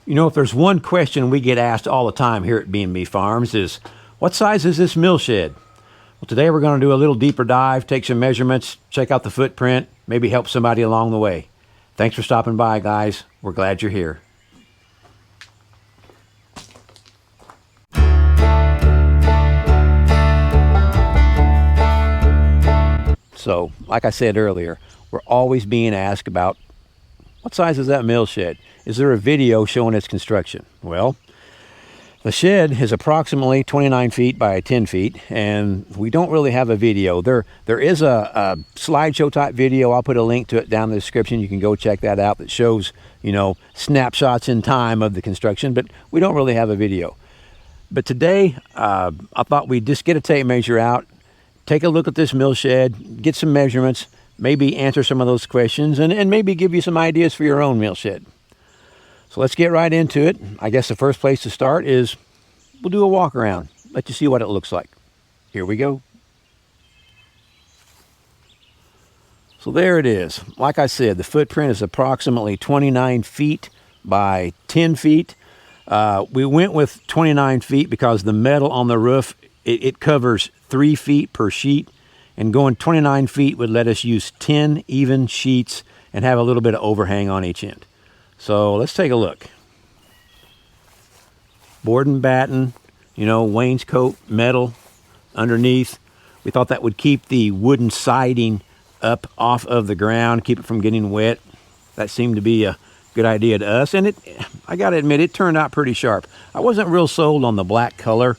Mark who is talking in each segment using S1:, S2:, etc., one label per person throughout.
S1: You know, if there's one question we get asked all the time here at B&B Farms is, what size is this mill shed? Well, today we're going to do a little deeper dive, take some measurements, check out the footprint, maybe help somebody along the way. Thanks for stopping by, guys. We're glad you're here. So, like I said earlier, we're always being asked about, what size is that mill shed? Is there a video showing its construction? Well, the shed is approximately 29 feet by 10 feet, and we don't really have a video. There is a slideshow type video. I'll put a link to it down in the description. You can go check that out. That shows, you know, snapshots in time of the construction, but we don't really have a video. But today, I thought we'd just get a tape measure out, take a look at this mill shed, get some measurements, maybe answer some of those questions, and maybe give you some ideas for your own mill shed. So let's get right into it. I guess the first place to start is we'll do a walk around, let you see what it looks like. Here we go. So there it is. Like I said, the footprint is approximately 29 feet by 10 feet. We went with 29 feet because the metal on the roof, it covers 3 feet per sheet, and going 29 feet would let us use 10 even sheets and have a little bit of overhang on each end. So let's take a look. Board and batten, you know, wainscot metal underneath. We thought that would keep the wooden siding up off of the ground, keep it from getting wet. That seemed to be a good idea to us, and I gotta admit, it turned out pretty sharp. I wasn't real sold on the black color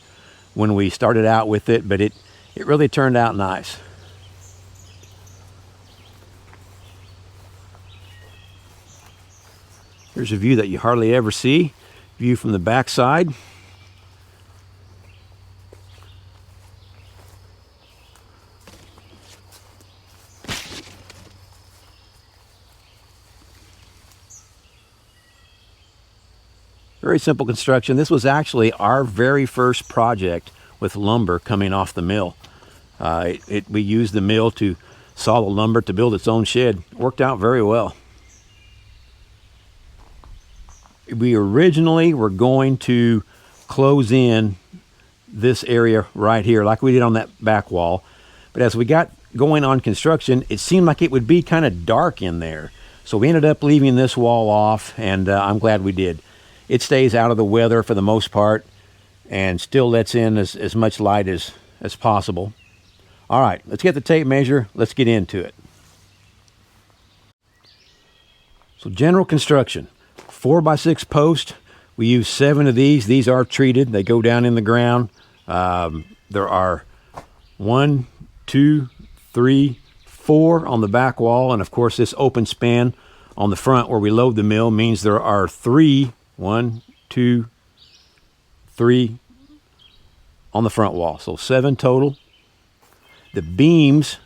S1: when we started out with it, but it really turned out nice. Here's a view that you hardly ever see, view from the back side. Very simple construction. This was actually our very first project with lumber coming off the mill. We used the mill to saw the lumber to build its own shed. It worked out very well. We originally were going to close in this area right here like we did on that back wall. But as we got going on construction, it seemed like it would be kind of dark in there. So we ended up leaving this wall off, and I'm glad we did. It stays out of the weather for the most part and still lets in as much light as possible. All right, let's get the tape measure. Let's get into it. So general construction, 4x6 post. We use 7 of these. These are treated. They go down in the ground. There are 1, 2, 3, 4 on the back wall. And of course, this open span on the front where we load the mill means there are 3, 1, 2, 3 on the front wall. So 7 total. The beams,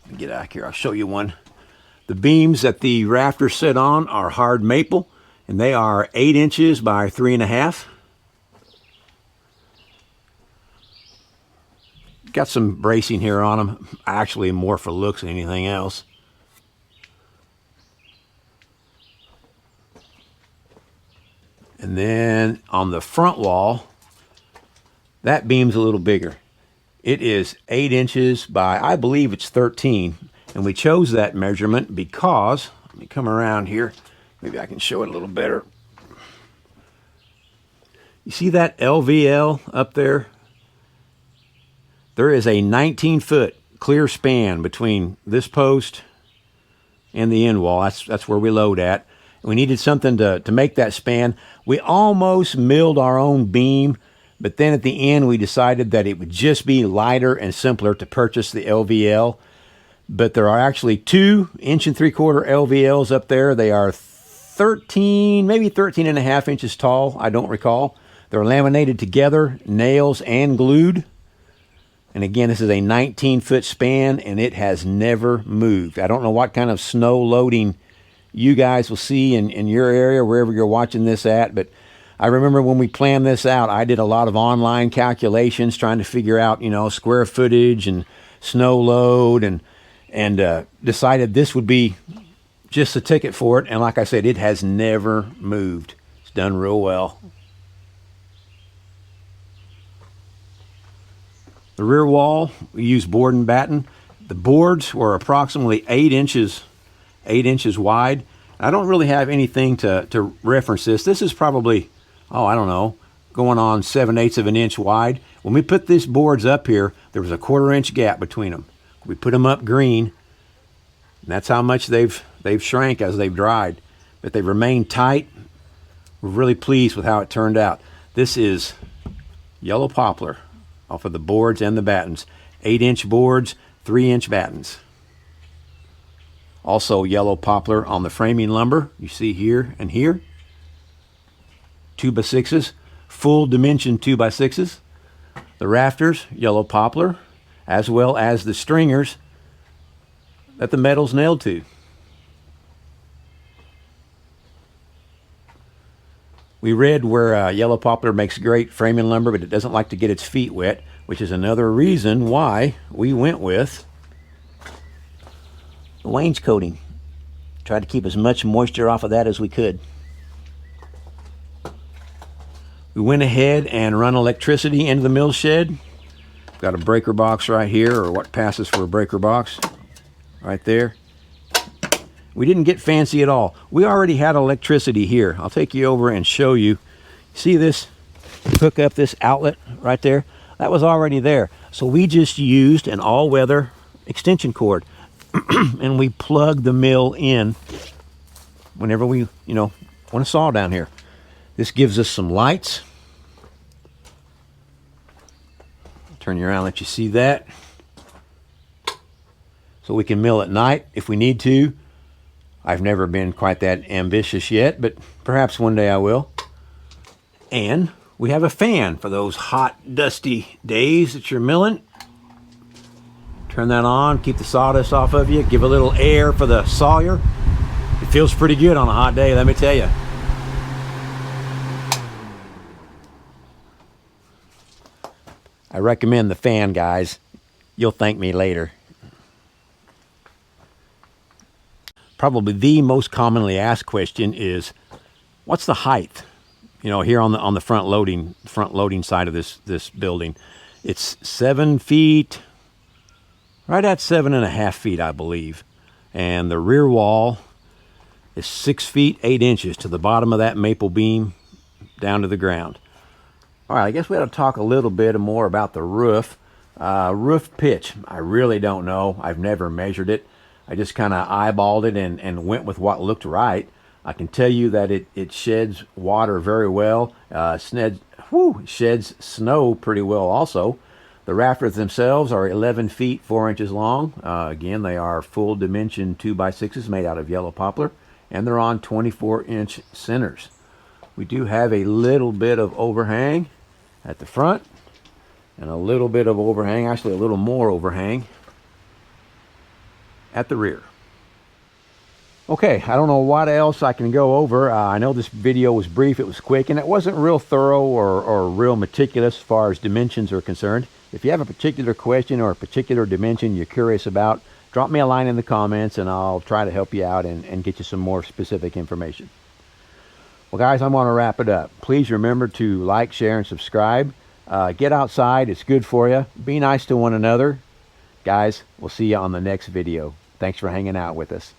S1: let me get out here, I'll show you one. The beams that the rafters sit on are hard maple, and they are 8 inches by 3.5. Got some bracing here on them, actually more for looks than anything else. And then on the front wall, that beam's a little bigger. It is 8 inches by, I believe it's 13. And we chose that measurement because, let me come around here, maybe I can show it a little better. You see that LVL up there? There is a 19-foot clear span between this post and the end wall. That's where we load at. We needed something to make that span. We almost milled our own beam, but then at the end we decided that it would just be lighter and simpler to purchase the LVL. But there are actually 2 1 3/4 LVLs up there. They are 13, maybe 13.5 inches tall. I don't recall. They're laminated together, nails and glued. And again, this is a 19-foot span, and it has never moved. I don't know what kind of snow loading you guys will see in your area, wherever you're watching this at, but I remember when we planned this out, I did a lot of online calculations trying to figure out, you know, square footage and snow load, and decided this would be just the ticket for it. And like I said, it has never moved. It's done real well. The rear wall, we use board and batten. The boards were approximately 8 inches wide. I don't really have anything to reference this. This is probably, I don't know, going on 7/8 of an inch wide. When we put these boards up here, there was a 1/4 inch gap between them. We put them up green, and that's how much they've shrank as they've dried. But they remained tight. We're really pleased with how it turned out. This is yellow poplar off of the boards and the battens. 8-inch boards, 3-inch battens. Also yellow poplar on the framing lumber. You see here and here. 2x6s, full dimension 2x6s. The rafters, yellow poplar, as well as the stringers that the metal's nailed to. We read where yellow poplar makes great framing lumber, but it doesn't like to get its feet wet, which is another reason why we went with the wainscoting. Tried to keep as much moisture off of that as we could. We went ahead and run electricity into the mill shed. Got a breaker box right here, or what passes for a breaker box, right there. We didn't get fancy at all. We already had electricity here. I'll take you over and show you. See this? Hook up this outlet right there. That was already there. So we just used an all-weather extension cord, and we plugged the mill in whenever we, want to saw down here. This gives us some lights. Turn you around, let you see that. So we can mill at night if we need to. I've never been quite that ambitious yet, but perhaps one day I will. And we have a fan for those hot, dusty days that you're milling. Turn that on, keep the sawdust off of you, give a little air for the sawyer. It feels pretty good on a hot day, let me tell you. I recommend the fan, guys. You'll thank me later. Probably the most commonly asked question is, what's the height? Here on the front loading side of this building, it's 7 feet, right at 7.5 feet, I believe, and the rear wall is 6 feet 8 inches to the bottom of that maple beam down to the ground. All right, I guess we ought to talk a little bit more about the roof. Roof pitch, I really don't know. I've never measured it. I just kind of eyeballed it and went with what looked right. I can tell you that it sheds water very well. Sheds snow pretty well also. The rafters themselves are 11 feet 4 inches long. Again, they are full dimension 2x6s made out of yellow poplar, and they're on 24-inch centers. We do have a little bit of overhang at the front and a little bit of overhang, actually a little more overhang at the rear. Okay, I don't know what else I can go over. I know this video was brief, it was quick, and it wasn't real thorough or real meticulous as far as dimensions are concerned. If you have a particular question or a particular dimension you're curious about, drop me a line in the comments and I'll try to help you out and get you some more specific information. Well, guys, I'm going to wrap it up. Please remember to like, share, and subscribe. Get outside, it's good for you. Be nice to one another. Guys, we'll see you on the next video. Thanks for hanging out with us.